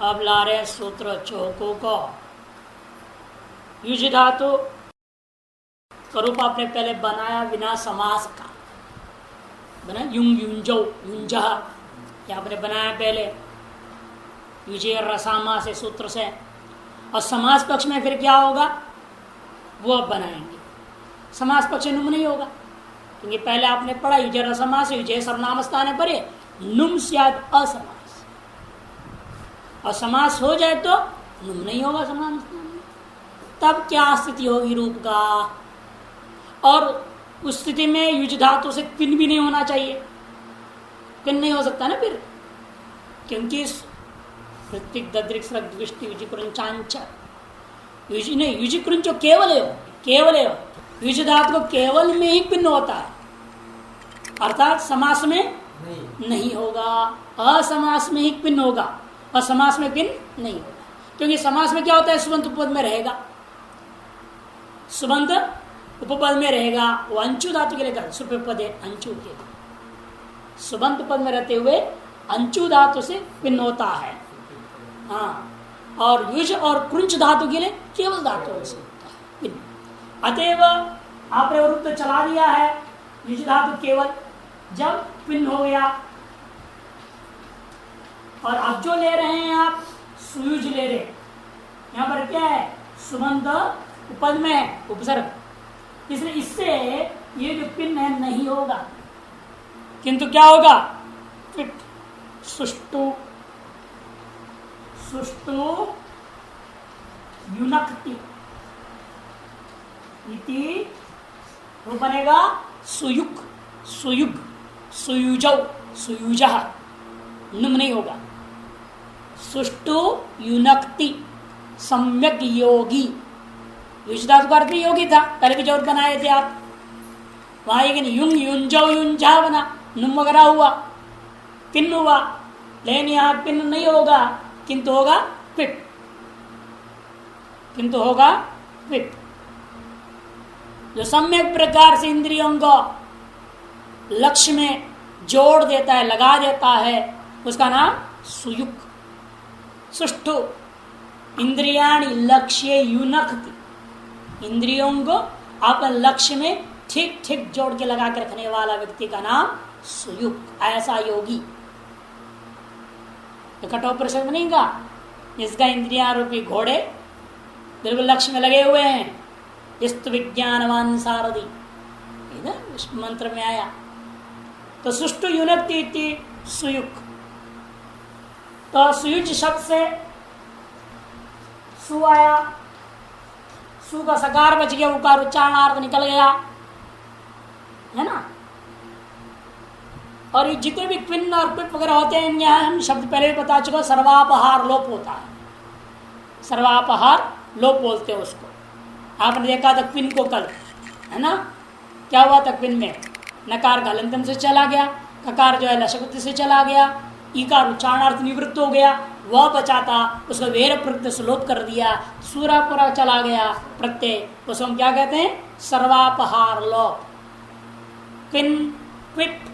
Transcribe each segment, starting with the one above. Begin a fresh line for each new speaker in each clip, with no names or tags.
अब ला रहे सूत्र चौकों को। युज धातु का रूप आपने पहले बनाया बिना समास का, बना युंग युंजो युंजह, क्या आपने बनाया पहले युजे रसामा से सूत्र से। और समास पक्ष में फिर क्या होगा वो अब बनाएंगे। समास पक्ष नुम नहीं होगा क्योंकि पहले आपने पढ़ा युजे रसमास युजे सर्वनाम स्थान पर नुम स्याद असमास, और समास हो जाए तो नुम नहीं होगा सर्वनाम स्थान में। तब क्या स्थिति होगी रूप का, और उस स्थिति में युज धातु से किन भी नहीं होना चाहिए, किन नहीं हो सकता ना फिर, क्योंकि ऋत्विक दद्रिक स्रग दृष्टि युजिकृंचांच युज नहीं, युजिकृंच केवल है, केवल है युज धातु को केवल में ही पिन्न होता है, अर्थात समास में नहीं होगा, असमास में ही पिन्न होगा, और समास में पिन्न नहीं होगा। क्योंकि समास में क्या होता है, सुबंत उपपद में रहेगा, सुबंत उपपद में रहेगा, वो अंचु धातु के लिए कर सुपद है, अंचु के सुबंत पद में रहते हुए अंचु धातु से पिन्न होता है। हाँ, और युज और कृंच धातु के लिए केवल धातु से होता है पिन्न। अतएव आपने रूप तो चला दिया है युज धातु केवल, जब पिन्न हो गया, और अब जो ले रहे हैं आप सुयुज ले रहे हैं, यहां पर क्या है सुबंत उपद में है उपसर्ग, इसलिए इससे ये जो पिन्न है नहीं होगा, किंतु क्या होगा फिट सुष्टु सुष्टु युनक्ति इति वो बनेगा सुयुग सुयुग सुयुजौ सुयुजः, नुम नहीं होगा। सुष्टु युनक्ति सम्यक योगी, युज धातु का अर्थ योगी था, पहले भी जोर बनाए थे आप वहां, लेकिन युंग युंजौ युंजा बना, नुम वगैरह हुआ, पिन्न हुआ, लेकिन यहां पिन्न नहीं होगा, किंतु होगा पिट, किंतु होगा पिट, जो सम्यक प्रकार से इंद्रियों को लक्ष्य में जोड़ देता है, लगा देता है, उसका नाम सुयुक्त। सुष्ठु इंद्रियाणि लक्ष्य युनक्ति, इंद्रियों को अपने लक्ष्य में ठीक ठीक जोड़ के लगा के रखने वाला व्यक्ति का नाम सुयुक्त, ऐसा योगी। कठोपनिषद में नहीं कहा इसका इंद्रिया रूपी घोड़े बिल्कुल लक्ष्य में लगे हुए हैं, स्तु विज्ञानवान सारथी इस मंत्र में आया। तो सुष्टु युनक्ति सुयुक्त, तो सुयुज शब्द से सु आया, सु का सकार बच गया, उकार उच्चारणार्थ निकल गया है ना। और ये जितने भी पिन्न और पिट वगैरह होते हैं, यहाँ हम शब्द पहले भी बता चुका, सर्वापहार लोप होता है, सर्वापहार लोप बोलते हैं उसको। आपने देखा था पिन को कल, है ना, क्या हुआ था पिन में, नकार का लंतम से चला गया, ककार जो है लशकुति से चला गया, ईकार उच्चारणार्थ निवृत्त हो गया, वह बचा था उसको वेर प्रत्यय से लोप कर दिया, सूरापुरा चला गया प्रत्यय, उसको हम क्या कहते हैं सर्वापहार लोप। पिन पिट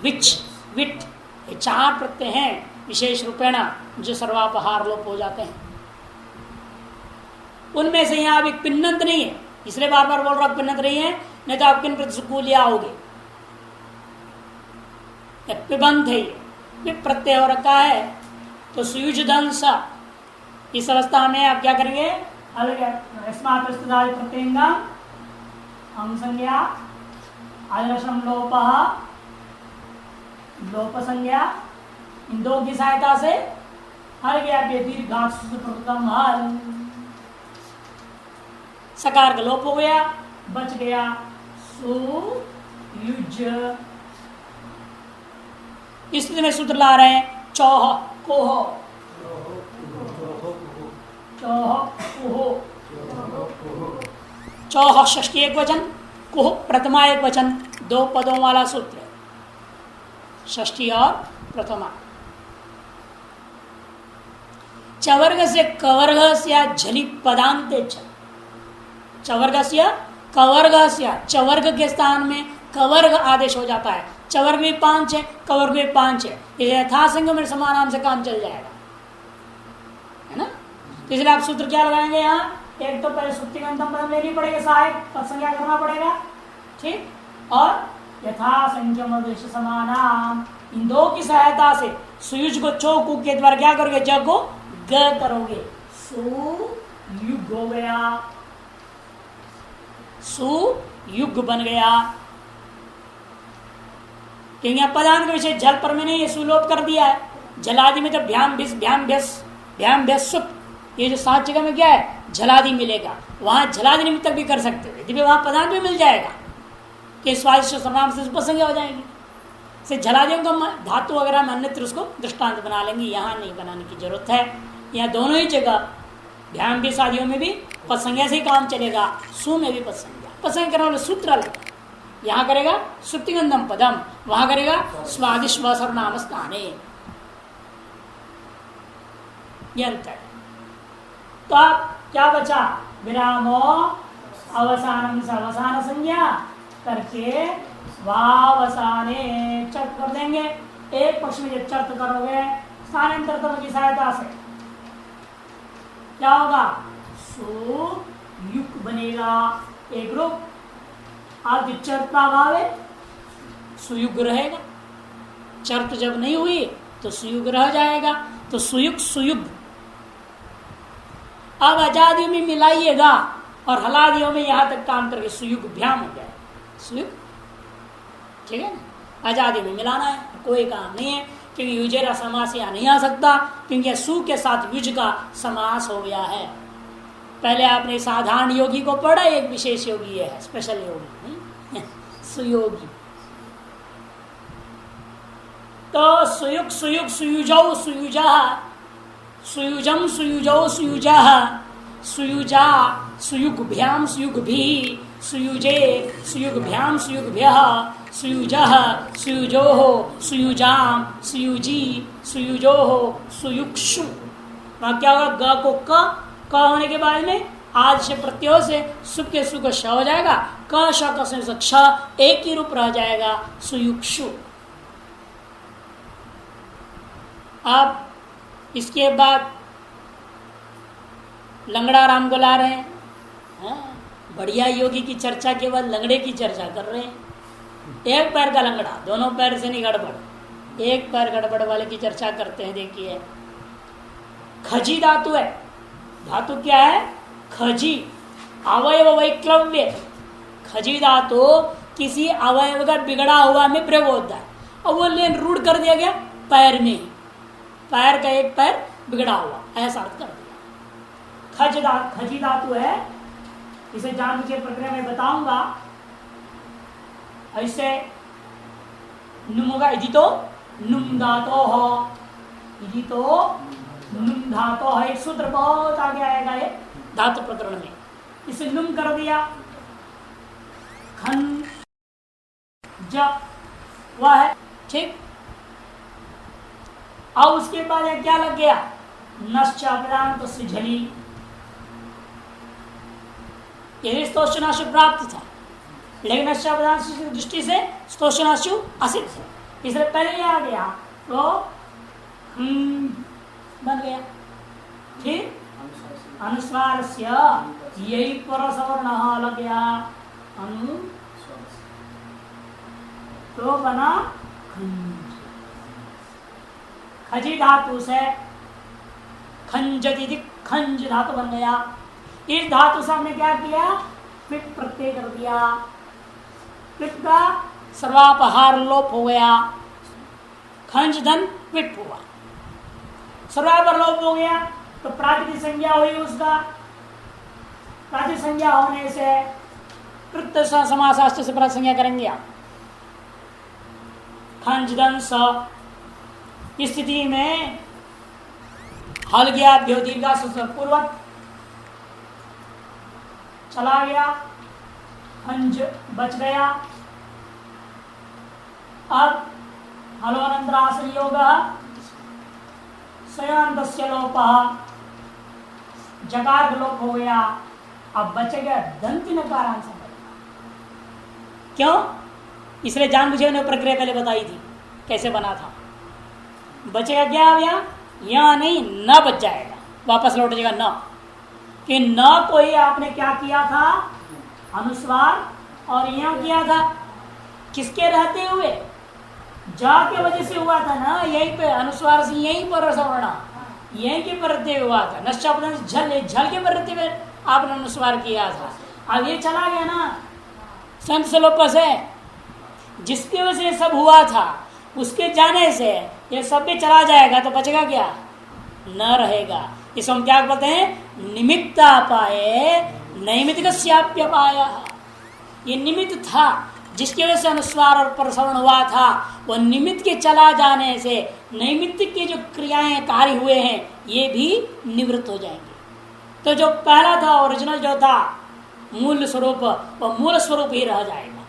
विच विट ये चार प्रत्यय हैं विशेष रूपेण जो सर्वापहार लोप हो जाते हैं, उनमें से यहाँ अभी पिन्नंत नहीं है, इसलिए बार बार बोल रहा हूं पिन्नंत नहीं है, नहीं तो आप किन प्रतिकूल आओगे। पिबंध है ये प्रत्यय हो रखा है, तो सुयुज दंश इस अवस्था में आप क्या करेंगे, प्रत्यंगा हम संज्ञा आदर्शम लोप लोप संज्ञा, इन दो की सहायता से हर गया दीर्घाम हल, सकार का लोप हो गया, बच गया सुयुज। इस स्थिति में सूत्र ला रहे हैं चौह कोह चौह कुह, चौह षष्ठी एक वचन, कुह प्रथमा एक वचन, दो पदों वाला सूत्र, षष्ठी और प्रथमा। चवर्ग से कवर्ग से झली पदांते चवर्ग से कवर्ग से, चवर्ग के स्थान में कवर्ग आदेश हो जाता है, चवर्ग भी 5 है, कवर्ग भी 5 है, यथासंग में समानाम से काम चल जाएगा। इसलिए आप सूत्र क्या लगाएंगे यहाँ, एक तो पहले सुप्तिगंतम पदम लेनी पड़ेगी, सहायक पद संज्ञा करना पड़ेगा, ठीक, और यथा संख्यम दृश्य समानाम, इन दो की सहायता से सुयुज को चौकू के द्वारा क्या करोगे, ज को ग करोगे, सुयुग हो गया, सुयुग बन गया। क्योंकि पदांत का विषय जल पर मैंने ये सुलोप कर दिया है, जलादि में तो भ्याम भ्यस सुप, ये जो 7 जगह में क्या है, जलादि मिलेगा, वहां जलादि निमित्त भी कर सकते हो, यदि वहां पदांत भी मिल जाएगा कि स्वादिष्ट सर्वनाम से उपसंज्ञा हो जाएगी, से जलादियों को धातु वगैरह में अन्यत्र उसको दृष्टांत बना लेंगे, यहाँ नहीं बनाने की जरूरत है। यहाँ दोनों ही जगह भ्याम भी शादियों में भी पदसंज्ञा से ही काम चलेगा, सु में भी पदसंज्ञा करने वाले सूत्र अलग, यहाँ करेगा सुप्तिगंधम पदम, वहां करेगा स्वादिष्ट सर्वनाम स्थाने, ये अंतर। तो आप क्या बचा, विरामो अवसानम से अवसान संज्ञा करके वावसाने चर्त कर देंगे। एक पक्ष में जब चर्त करोगे स्थानांतर की सहायता से क्या होगा, सुयुक्त बनेगा, एक रूप। आप जो चर्त का अभाव है सुयुग रहेगा, चर्त जब नहीं हुई तो सुयुग रह जाएगा, तो सुयुग सुयुग। अब आजादियों में मिलाइएगा और हलादियों में यहां तक काम करके सुयुग भ्याम हो जाए, सुयुग, ठीक है ना। आजादियों में मिलाना है, कोई काम नहीं है, क्योंकि युजेरा समास यहाँ नहीं आ सकता, क्योंकि सु के साथ युज का समास हो गया है। पहले आपने साधारण योगी को पढ़ा, एक विशेष योगी है, स्पेशल योगी नहीं सुयोगी। तो सुयुग सुयुग सुयुजौ सुयुजा, सुयुजम सुयुजौ सुयुजा, सुयुजा सुयुगभ्याम सुयुगभी, सुयुजे सुयुगभ्याम सुयुगभ्यः, सुयुजः सुयुजोः सुयुजाम सुयुजी सुयुजोः सुयुक्षु। वहां क्या होगा, ग को क होने के बाद में आज से प्रत्यो से सुख के सुख श हो जाएगा, क श का से क्ष एक ही रूप रह जाएगा, सुयुक्षु। अब इसके बाद लंगड़ा राम को ला रहे हैं, बढ़िया योगी की चर्चा के बाद लंगड़े की चर्चा कर रहे हैं। एक पैर का लंगड़ा, दोनों पैर से नहीं गड़बड़, एक पैर गड़बड़ वाले की चर्चा करते हैं। देखिए खजी धातु है, धातु क्या है, खजी, अवयव वैक्लव्य। खजी धातु किसी अवयव का बिगड़ा हुआ में प्रयोग होता है, और वो लेन रूढ़ कर दिया गया पैर में, पैर का एक पैर बिगड़ा हुआ, ऐसा अर्थ कर दिया। खजी धातु है, इसे जान के प्रक्रिया में बताऊंगा। ऐसे नुम होगा, यदि तो नुम धातो हो, यदि तो नुम धातो है, एक सूत्र बहुत आगे आएगा ये धातु प्रकरण में, इसे नुम कर दिया, खन ज वह है, ठीक। अब उसके बाद क्या लग गया, नश्चापदांत झली, यही स्तोषणाशु प्राप्त था, लेकिन नश्चापदांत की दृष्टि से स्तोषणाशु असिद्ध है, इसलिए पहले ही आ गया तो बन गया। फिर अनुस्वार से यही परसवर्ण लग गया, अनु तो बना खजी धातु से खंजति, खंज धातु बन गया। इस धातु से हमने क्या किया, पिट प्रत्यय कर दिया, पिट का सर्वापहार लोप हो गया, खंज धन पिट हुआ, सर्वापर लोप हो गया, तो प्राकृतिक संज्ञा हुई उसका। प्राकृतिक संज्ञा होने से कृत्य समासाष्ट से प्राकृतिक संज्ञा करेंगे आप, खंज धन स। स्थिति में हल गया भ्यो दीर्घा पूर्वक चला गया, हंज बच गया। अब हलोनंतरासन योग स्वयंतस्य लोप, जकार लोप हो गया, अब बचेगा दंती नकारांश। क्यों, इसलिए जानबूझे ने प्रक्रिया पहले बताई थी कैसे बना था। बचेगा क्या, अब यहाँ नहीं न बच जाएगा, वापस लौट जाएगा न, कि न कोई आपने क्या किया था अनुस्वार, और यहां किया था किसके रहते हुए, जा के वजह से हुआ था ना, यहीं पे अनुस्वार से यहीं पर सवर्ण यहीं के पर रहते हुआ था, नश्चापन झल झल के पर रहते हुए आपने अनुस्वार किया था। अब ये चला गया ना संत सलोपस है, जिसकी वजह से सब हुआ था, उसके जाने से ये सब भी चला जाएगा तो बचेगा क्या, न रहेगा। इसको हम क्या बोलते हैं, निमित्ता पाए नैमित्तिक पाया। ये निमित्त था जिसकी वजह से अनुस्वार और प्रसवण हुआ था, वह निमित्त के चला जाने से नैमित्तिक की जो क्रियाएं कार्य हुए हैं ये भी निवृत्त हो जाएंगे। तो जो पहला था ओरिजिनल जो था मूल स्वरूप, वह मूल स्वरूप ही रह जाएगा।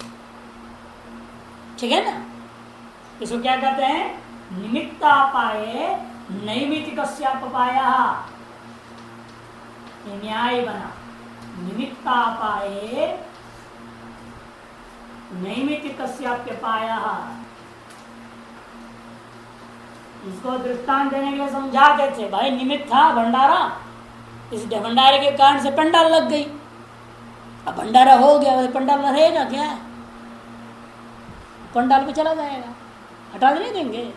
ठीक है ना, इसको क्या कहते हैं, निमित्ता पाए नैमित्तिक पाया। न्याय बना, निमित्ता पाए नैमित्तिक पाया। इसको दृष्टांत देने के लिए समझाते थे, भाई निमित्त था भंडारा, इस भंडारे के कारण से पंडाल लग गई, अब भंडारा हो गया, पंडाल रहेगा क्या, पंडाल पे चला जाएगा, हटा नहीं देंगे।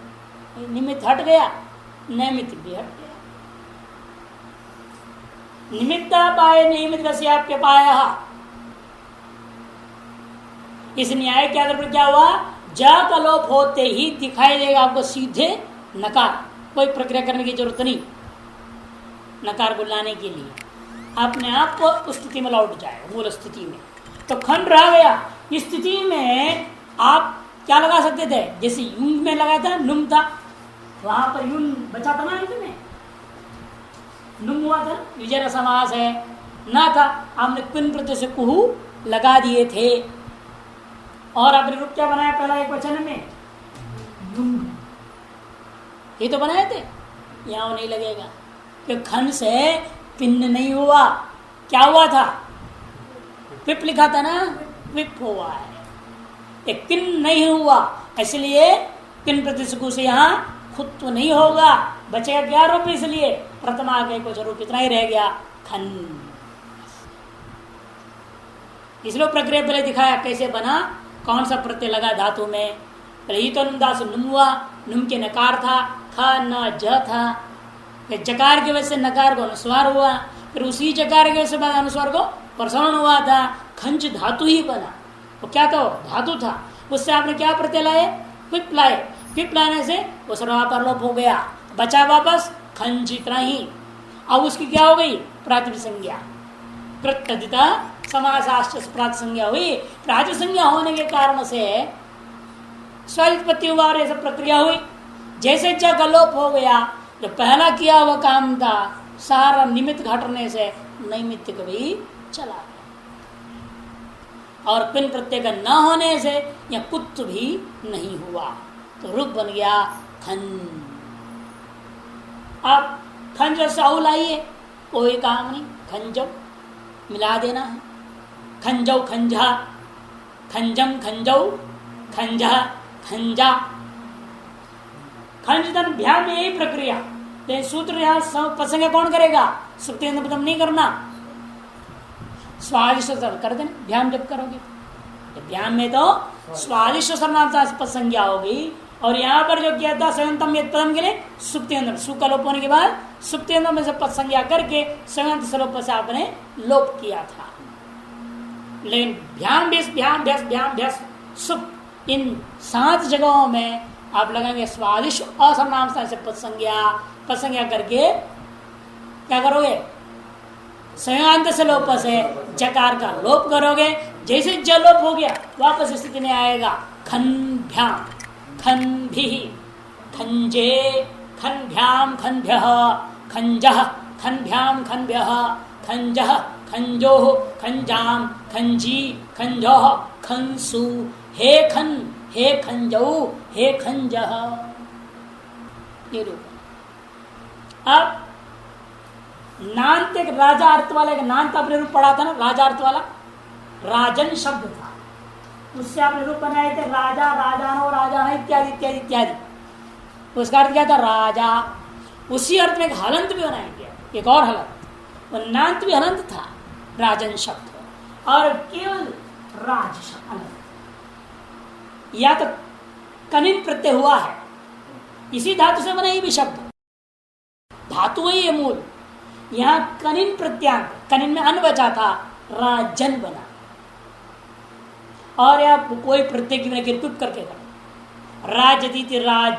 निमित्त हट गया, नैमित्त भी हट गया। निमित्ता पाए नैमित्तिक पाया। इस न्याय के आधार पर क्या हुआ, जा का लोप होते ही दिखाई देगा आपको सीधे नकार, कोई प्रक्रिया करने की जरूरत नहीं। नकार को लाने के लिए अपने आप को उस स्थिति में लौट जाएगा, मूल स्थिति में। तो खंड रह गया। इस स्थिति में आप क्या लगा सकते थे, जैसे यूं में लगाया था, नुम था, वहां पर यूं बचा था ना, इसमें नुम हुआ था, विजय समास है ना था, आपने कुन प्रत्यय से कुहू लगा दिए थे, और आपने रूप क्या बनाया पहला एक वचन में, नुम, ये तो बनाए थे, यहां नहीं लगेगा कि खन से पिन्न नहीं हुआ, क्या हुआ था, विप लिखा था ना, विप हुआ है, एक किन नहीं हुआ, इसलिए किन प्रतिशकु से यहाँ खुद तो नहीं होगा, बचेगा क्या रूप, इसलिए प्रथमा के कुछ रूप इतना ही रह गया, खन। इसलिए प्रक्रिया पहले दिखाया कैसे बना, कौन सा प्रत्यय लगा धातु में, पहले ही तो नुमदास नुम हुआ, नुम के नकार था, ख न ज था, फिर जकार की वजह से नकार को अनुस्वार हुआ, फिर उसी जकार की वजह से अनुस्वार को प्रसवण हुआ था, खंच धातु ही बना। वो क्या था, धातु था, उससे आपने क्या प्रत्यय लाए, क्विप लाए, क्विप लाने से वो सर्वापरलोप हो गया, बचा वापस खंच इतना ही। अब उसकी क्या हो गई, प्रातिपदिक संज्ञा, कृतदिता समासाश्च प्रातिपदिक संज्ञा हुई, प्रातिपदिक संज्ञा होने के कारण से स्वल्पत्ति हुआ और ये सब प्रक्रिया हुई। जैसे जग लोप हो गया, जो पहला किया हुआ काम था सारा निमित्त घटने से नैमित्तिक भी चला गया, और पिन प्रत्यय का न होने से या कुत्त भी नहीं हुआ, तो रूप बन गया खन। अब खंज से औ लाइए, कोई काम नहीं, खंजो मिला देना है, खंजो खंजा, खंजम खंजो, खंजा खंजा, खंजन भ्याम में यही प्रक्रिया, लेकिन सूत्र यहाँ प्रसंग कौन करेगा, सुक्ति नहीं करना, स्वादिष्ट कर देना, भ्याम जब करोगे, भ्याम में तो स्वादिष्ट सर्वनाम संज्ञा होगी, और यहाँ पर जो किया था संयंतम पदम के लिए सुक्तियंतम, सु का लोप होने के बाद सुक्तियंतम में से पद संज्ञा करके संयंत स्वरूप से आपने लोप किया था। लेकिन भ्याम भ्यस भ्याम भ्यस भ्याम भ्यस सुप, इन 7 जगहों में आप लगाएंगे स्वादिष्ट असर्वनाम से पद संज्ञा करके क्या करोगे, संयांत से लोप से जकार का लोप करोगे, जैसे ज लोप हो गया वापस स्थिति में आएगा, खन भ्याम खन भी, खंजे खन भ्याम खन भ्य, खंजह खन भ्याम खन भ्य, खंजह खंजो खंजाम खंजी खंजो खंसु, हे खन हे खंजो हे खंजह, ये रूप। अब नान्त एक राजा अर्थ वाला, एक नान्त आपने रूप पढ़ा था ना, राजा अर्थ वाला, राजन शब्द था, उससे आपने रूप बनाए थे राजा, राजानो, राजाना इत्यादि इत्यादि इत्यादि, उसका अर्थ क्या था, राजा। उसी अर्थ में एक हलंत भी बनाया गया, एक और हलंत, नांत भी हलंत था, राजन शब्द, और केवल राज अनंत। या तो कनिन प्रत्यय हुआ है, इसी धातु से बना ये भी शब्द, धातु ही है मूल। यहां कनिन प्रत्यांत, कनिन में अन बचा था, राजन बना, और या कोई प्रत्यय की कृत करके बना, राजती थी राज,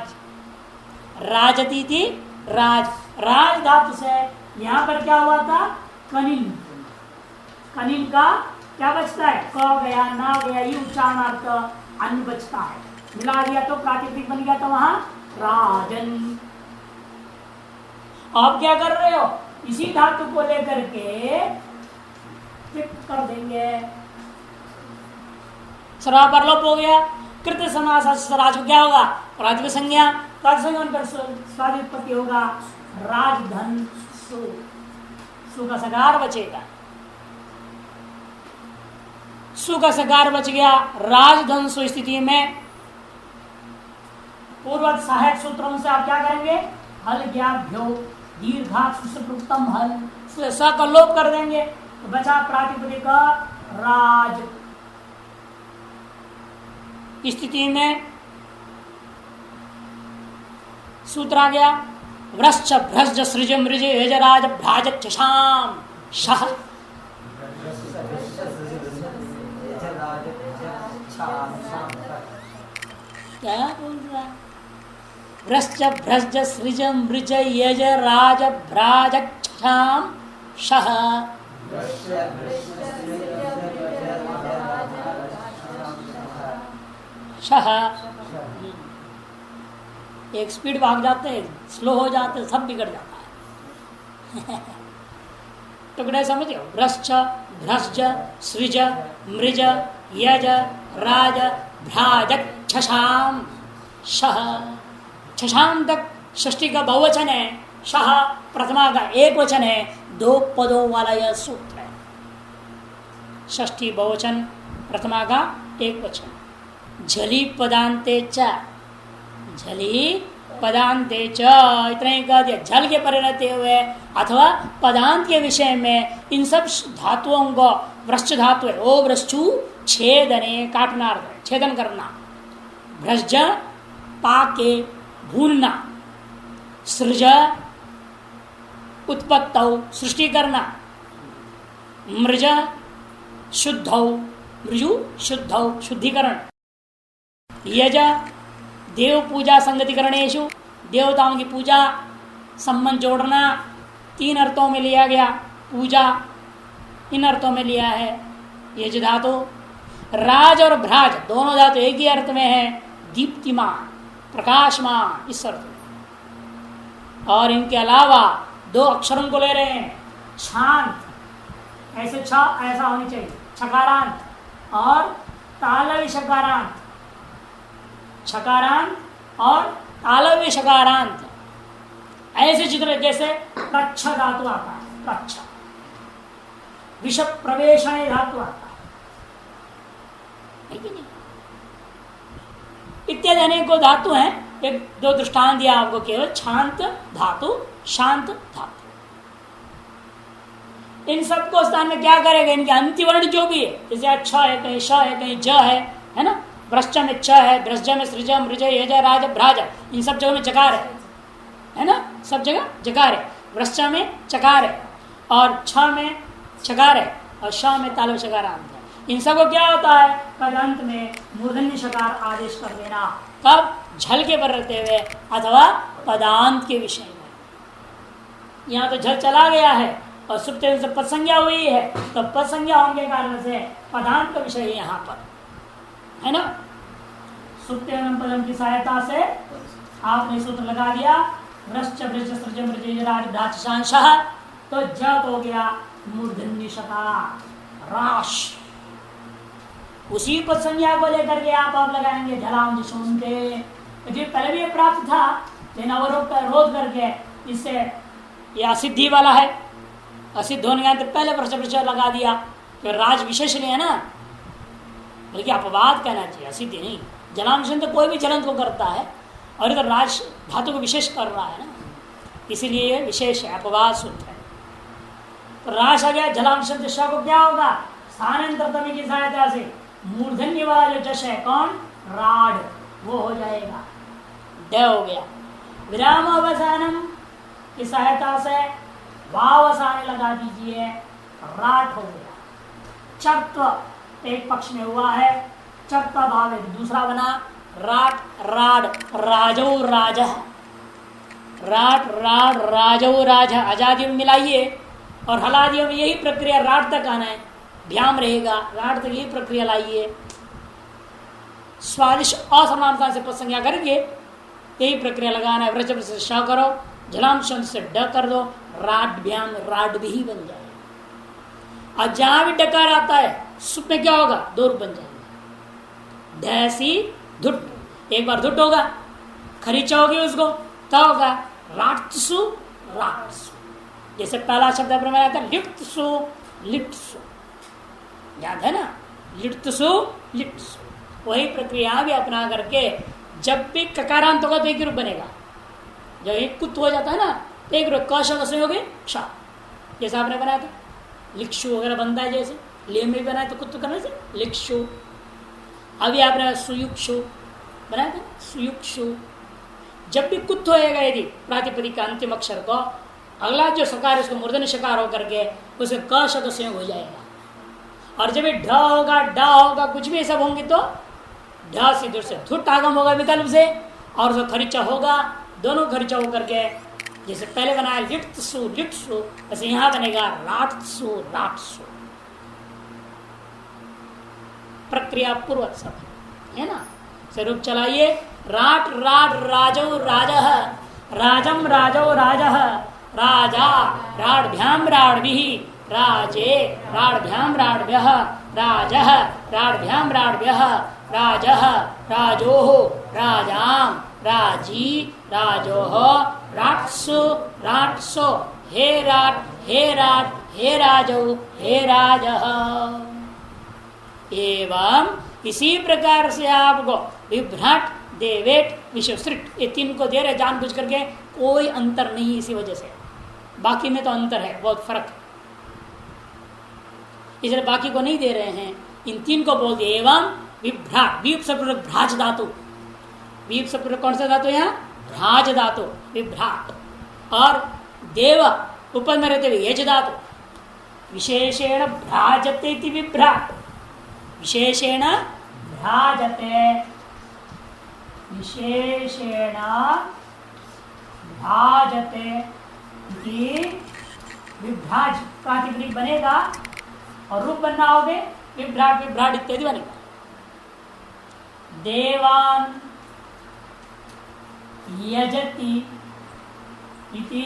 राजती थी राज, राज धातु से यहां पर क्या हुआ था, कनिन, कनिन का क्या बचता है, क गया, ना गया, ये उच्चारणार्थ अन बचता है, मिला दिया तो प्रातिपदिक बन गया था वहां राजन। आप क्या कर रहे हो, इसी धातु को लेकर के कर देंगे, सरा परलोप हो गया, कृत समास राज क्या होगा, प्रातिपदिक संज्ञा, स्वादि उत्पत्ति होगा, राजधन सु, सु का सगार बचेगा, सु का सगार बच गया। राजधन सु स्थिति में पूर्वक सहायक सूत्रों से आप क्या करेंगे, हल ज्ञाभ्यो दीर्घात सुप्तम हल, स का लोप कर देंगे, तो बचा प्रातिपदिक राज। स्थिति में सूत्र आ गया, व्रश्च भ्रज सृज मृज यजराज भ्राज चशाम शह, क्या बोल रहा है, व्रश्च भ्रज सृज मृज यज राज भ्राज चशाम शह, शह, एक स्पीड भाग जाते हैं, स्लो हो जाते हैं, सब बिगड़ जाता है। टुकड़े समझो, भ्रश्च भ्रश्च सृज मृज यज राज भ्राजक छशाम शह, छशाम तक षष्ठी का बहुवचन है, शह प्रथमा का एक वचन है, दो पदों वाला यह सूत्र है, षष्ठी बहुवचन प्रथमा का एक वचन। झली पदांते च, झली पदांते च, इतना ही कह दिया, झल के परिणत हुए अथवा पदांत के विषय में इन सब धातुओं को, वृश्च धातु है, ओ वृश्चु छेदने, काटना, छेदन करना, भ्रज पाके भूनना, सृज उत्पत्तौ सृष्टि करना, मृज शुद्धौ मृजु शुद्धौ शुद्धिकरण, यज देव पूजा संगतिकरणेशु, देवताओं की पूजा संबंध जोड़ना, तीन अर्थों में लिया गया, पूजा इन अर्थों में लिया है यज धातु। राज और भ्राज दोनों धातु एक ही अर्थ में है, दीप्तिमान प्रकाशमान इस अर्थ में, और इनके अलावा दो अक्षरों को ले रहे हैं, शांत, ऐसे छ ऐसा होनी चाहिए, छकारांत, और तालव्य शकारांत, छकारांत और तालव्य शकारांत, ऐसे चित्र जैसे प्रच्छ धातु आता है, प्रच्छ, विष प्रवेशण धातु आता है कि नहीं, इत्यादि अनेकों धातु हैं। एक दो दृष्टांत दिया आपको, केवल शांत धातु, शांत धातु, इन सबको स्थान में क्या करेगा, इनके अंतिवर्ण जो भी है, जैसे अच्छा है, कहीं श है, कहीं ज है ना, भ्रष्ट में छ है, भ्रष्ट में सृज मृज यज राज भ्राज, इन सब जगह में जकार है ना, सब जगह जकार है, भ्रष्ट में चकार है, और छ में चकार है, और श में तालव्य शकारांत है। इन सबको क्या होता है, पदांत में मूर्धन्य शकार आदेश कर देना, कब, झल के पर रहते हुए अथवा पदांत के विषय में। यहाँ तो झल चला गया है और सुप्त से पद संज्ञा हुई है, तो पद संज्ञा होने के कारण से पदांत का विषय यहाँ पर है ना। सुप्त पदम की सहायता से आपने सूत्र लगा दिया, वृश्च वृश्च सृज मृज राजशांशः, तो जब हो गया मूर्धन्य शकार राश, उसी पद संज्ञा को लेकर के आप लगाएंगे झलाम सुनते, क्योंकि पहले भी ये प्राप्त था, लेकिन अवरोध का रोध करके इससे ये असिद्धि वाला है, असिद्ध होने का पहले प्रश्न लगा दिया, तो राज विशेष नहीं है ना, बल्कि अपवाद कहना चाहिए, असिद्धि नहीं। जलांशन तो कोई भी जलंत को करता है, और इधर राज धातु को विशेष कर रहा है ना, इसीलिए विशेष है, अपवाद सूत्र है। तो राश आ गया जलांश दिशा को क्या होगा स्थानांतरतमी की सहायता से मूर्धन्य वाला जो जश है कौन राड वो हो जाएगा ड हो गया। विराम अवसानम की सहायता से वावसाने लगा दीजिए राट हो गया। चर्त्व एक पक्ष में हुआ है चर्त्व भाव एक दूसरा बना राट राड राजो राज राट राड राजो राज आजादियों में मिलाइए और हलादियों में यही प्रक्रिया राट तक आना है ध्यान रहेगा राट तक यही प्रक्रिया लाइए स्वादिष्ट असमानता से प्रसंज्ञा करके यही प्रक्रिया लगाना है। व्रज से श करो जलाम शब्द से ड कर दो राड भ्याम राड भी बन जाएगा। और जहां भी डकार आता है सुप में क्या होगा दो रूप बन जाएंगे ढैसी धुट एक बार धुट होगा खरीचा होगी उसको तो होगा राटसु राटसु जैसे पहला शब्द अपने था लिप्तसु लिप्तसु याद है ना लिप्तसु लिप्तसु वही प्रक्रिया भी अपना करके जब भी ककारांत होगा तो एक रूप बनेगा जब एक कुत्त हो जाता है ना तो एक रूप क शब्द हो गए क्षा जैसा आपने बनाया था लिक्षु वगैरह बनता है जैसे ले में बनाया तो कुत्त करने से लिक्षु अभी आपने सुयुक्षु बनाया था सुयुक्षु जब भी कुत्त होएगा यदि प्रातिपदिक का अंतिम अक्षर को अगला जो सकार उसको मूर्धन्य शकार होकर के उसे क शब्द संयोग हो जाएगा और जब ये ढ होगा ड होगा कुछ भी ऐसा होंगे तो ढ से दूर से धुट आगम होगा विकल्प से और उसका खरीचा होगा दोनों खरीचा होकर के जैसे पहले बनाया लिप्तसु लिप्तसु वैसे यहां बनेगा राटसु राटसु प्रक्रिया पूर्वक सब है ना स्वरूप चलाइए राट राट राजो राजः राजम राजो राजः राजा राड्भ्याम राड्भिः राजे राड्भ्याम राड्भ्यः राजः राड्भ्याम राड्भ्यः राजः राजोः राजाम राजी राजोः राट्सु राट्सो हे राट हे राजो हे राजः। एवं इसी प्रकार से आपको विभ्राट देवेट विश्वसृट ये तीन को दे रहे जानबूझ करके कोई अंतर नहीं इसी वजह से बाकी में तो अंतर है बहुत फर्क इसलिए बाकी को नहीं दे रहे हैं इन तीन को बोल दिए। एवं विभ्राट वीप से भ्राज धातु वीप से कौन सा धातु यहाँ भ्राज धातु विभ्राट और देव ऊपर में रहते हुए यज धातु विशेषेण भ्राजते विभ्राट विशेषेण भ्राजते विशेषेण भ्राजते विभ्राज प्रातिपदिक बनेगा और रूप बनना होगे विभ्राट विभ्राट इत्यादि बनेगा। देवान यजति इति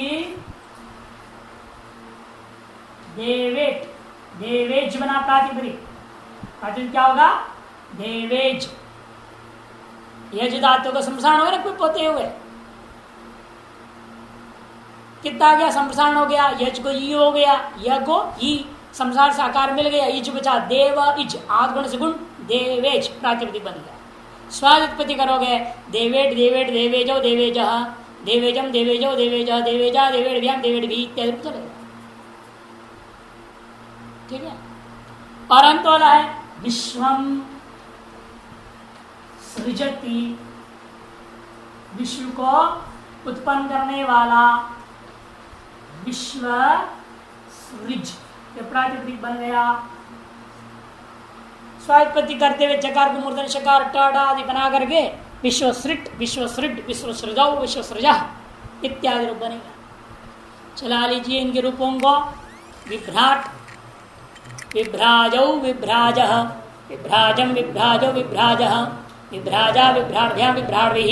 देवेट देवेज बना प्रातिपदिक प्रातिपदिक क्या होगा देवेज यज धातु का संप्रसारण हो गया ना कोई पोते हुए कितना आ गया संप्रसारण हो गया यज को ई हो गया य को ई संसार से आकार मिल गया इज बचा देव इज आद गुण से गुण देवेज प्रातिपदिक बन गया। स्वादित्पत्ति करोगे देवेट देवेट देवेजो देवेजः देवेजम देवेजो देवेजः देवेजा देवेड्भ्याम देवेड्भि इत्यादि चलेगा ठीक है। और अंत वाला है विश्वम सृजति विश्व को उत्पन्न करने वाला विश्व सृज ये प्रातिपदिक बन गया। स्वात्पत्ति करते हुए चकार को मूर्धन शकार टाडा आदि बना करके विश्व सृट विश्व सृट विश्व सृजौ विश्व सृजा इत्यादि रूप बनेगा। चला लीजिए इनके रूपों को विभ्राट विभ्राजौ विभ्राजः विभ्राजम विभ्राजौ विभ्राजः विभ्राजा विभ्राड्भ्याम विभ्राड्भिः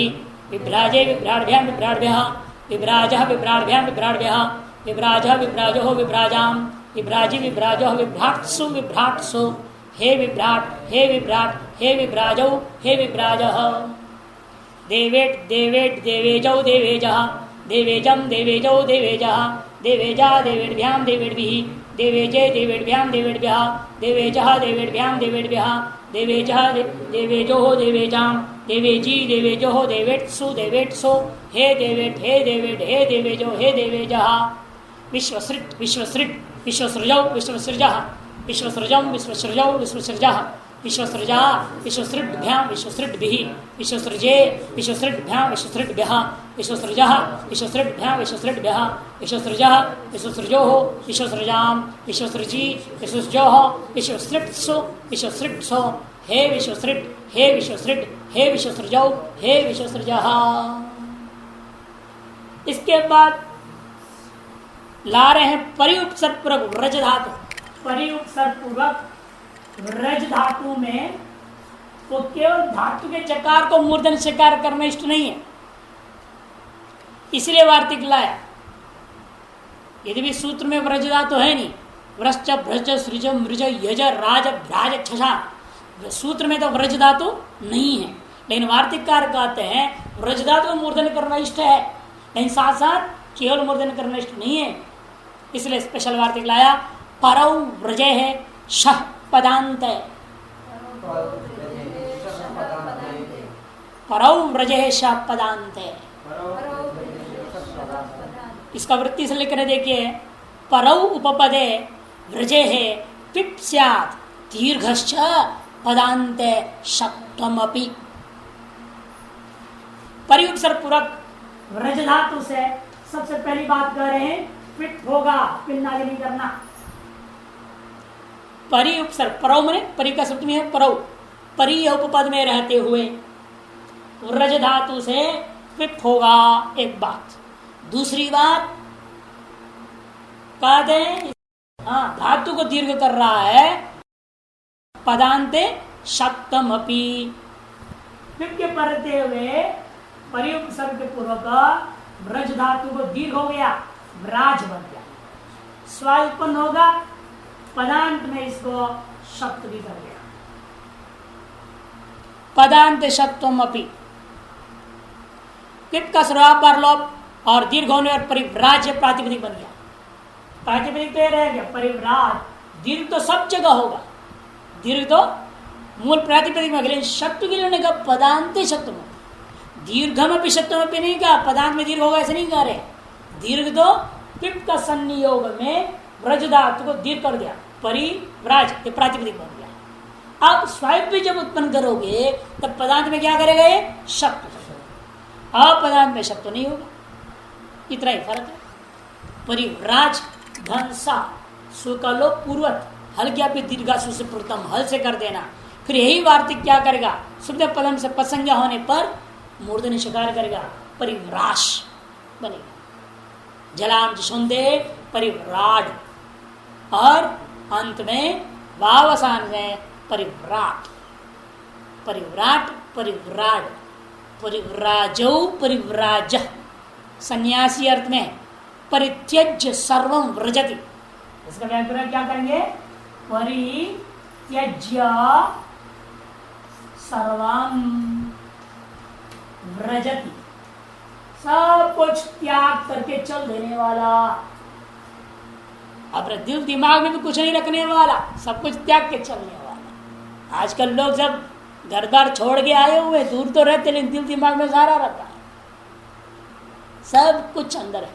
विभ्राजे विभ्राड्भ्याम विभ्राड्भ्यः विभ्राजः विभ्राड्भ्याम विभ्राड्भ्यः विभ्राजः विभ्राजोः विभ्राजाम विभ्राजी विभ्राजोः विभ्राट्सु विभ्राट्सु हे विभ्राट हे विभ्राट हे विभ्राजौ हे विभ्राजः। देवेट देवेट देवेजौ देवेजः देवेजम देवेजौ देवेजः देवेजा देवेड्भ्याम देवेड्भिः देवेजे देवेड्भ्याम देवेड्भ्यः देवेजः देवेड्भ्याम देवेड्भ्यः देवेजः देवेजोः देवेजाम देवेजी देवेजोः देवेट्सु देवेट्सु हे देवेट हे देवेट हे देवेजो हे देवेजः। विश्वसृट विश्वसृट विश्वसृजौ विश्वसृजः विश्वसृजं विश्वसृजौ विश्वसृजः विश्वसृजा विश्वसृड्भ्यां विश्वसृड्भिः विश्वसृजे विश्वसृड्भ्यां विश्वसृड्भ्यः विश्वसृजः विश्वसृड्भ्यां विश्वसृड्भ्यः विश्वसृजः विश्वसृजोः विश्वसृजां विश्वसृजी विश्वसृजोः विश्वसृट्सु विश्वसृट्सो हे विश्वसृट हे विश्वसृट हे विश्वसृजौ हे विश्वसृजः। इसके बाद ला रहे हैं परिउपसर्गपूर्वक व्रज धातु। परिउपसर्गपूर्वक व्रज धातु में वो केवल धातु के चकार को मूर्धन शकार करना इष्ट नहीं है, इसलिए वार्तिक लाया। यदि भी सूत्र में व्रज धातु है नहीं, व्रश्च भ्रज सृज मृज यज राज भ्राज छछा, सूत्र में तो व्रज धातु नहीं है, लेकिन वार्तिककार कहते हैं व्रज धातु को मूर्धन करना इष्ट है, लेकिन साथ साथ केवल मूर्धन करना इष्ट नहीं है, इसलिए स्पेशल वार्तिक लाया। परौ व्रजे है शह पदांत, परौ व्रजे है शह पदांत। इसका वृत्ति से लिखने देखिए, परौ उपपदे व्रजे है पिप स्यात् दीर्घश्च पदांते शक्तमपि। परिउपसर्ग पूरक व्रज धातु से सबसे पहली बात कह रहे हैं फिट होगा, पिन्नादि नहीं करना। परि उपसर्ग परौ मने परि का शब्द में है परौ, परि उपपद में रहते हुए व्रज धातु से फिट होगा, एक बात। दूसरी बात कहते हैं धातु को दीर्घ कर रहा है, पदांते शक्तम अपि, फिट के पढ़ते हुए परिउपसर्ग पूर्वक व्रज धातु को दीर्घ हो गया, व्राज बन गया, स्व उत्पन्न होगा, पदांत में इसको शक्त भी कर गया। पदांत शक्तम अपि, पिप का स्वभाव पर लोप और दीर्घ होने और परिव्राज प्रातिपदिक बन गया। प्रातिपदिक तो रह गया, परिव्राज दीर्घ तो सब जगह होगा, दीर्घ तो मूल प्रातिपदिक में, लेकिन शक्ति के लिए कहा पदांत शक्तम, दीर्घम अपनी शक्तम अपनी नहीं कहा, पदांत में दीर्घ होगा ऐसे नहीं कह रहे। दीर्घ तो पिप का संयोग में व्रज धातु को दीर्घ कर दिया, परिव्राज प्रातिपदिक बन गया। अब स्वायप भी जब उत्पन्न करोगे तब पदांत में क्या करेगा ये शब्द, अपदांत में शब्द नहीं होगा, इतना ही फर्क है। परिव्राज धनसा सुकलो पूर्वत हल गया भी दीर्घासु से प्रथम हल से कर देना, फिर यही वार्तिक क्या करेगा, शुद्ध पदम से पसंज्ञा होने पर मूर्धन्य शकार करेगा, परिव्राश बनेगा। जलाम सुंदे परिव्राड, और अंत में वावसान में परिव्राट, परिव्राट परिव्राड, परिव्राजौ परिव्राज। सन्यासी अर्थ में परित्यज्य सर्वं व्रजति, इसका व्याकरण क्या करेंगे, परित्यज्य सर्वं व्रजति, सब कुछ त्याग करके चल देने वाला, अपने दिल दिमाग में भी कुछ नहीं रखने वाला, सब कुछ त्याग के चलने वाला। आजकल लोग सब घर बार छोड़ के आए हुए, दूर तो रहते लेकिन दिल दिमाग में सारा रहता है, सब कुछ अंदर है,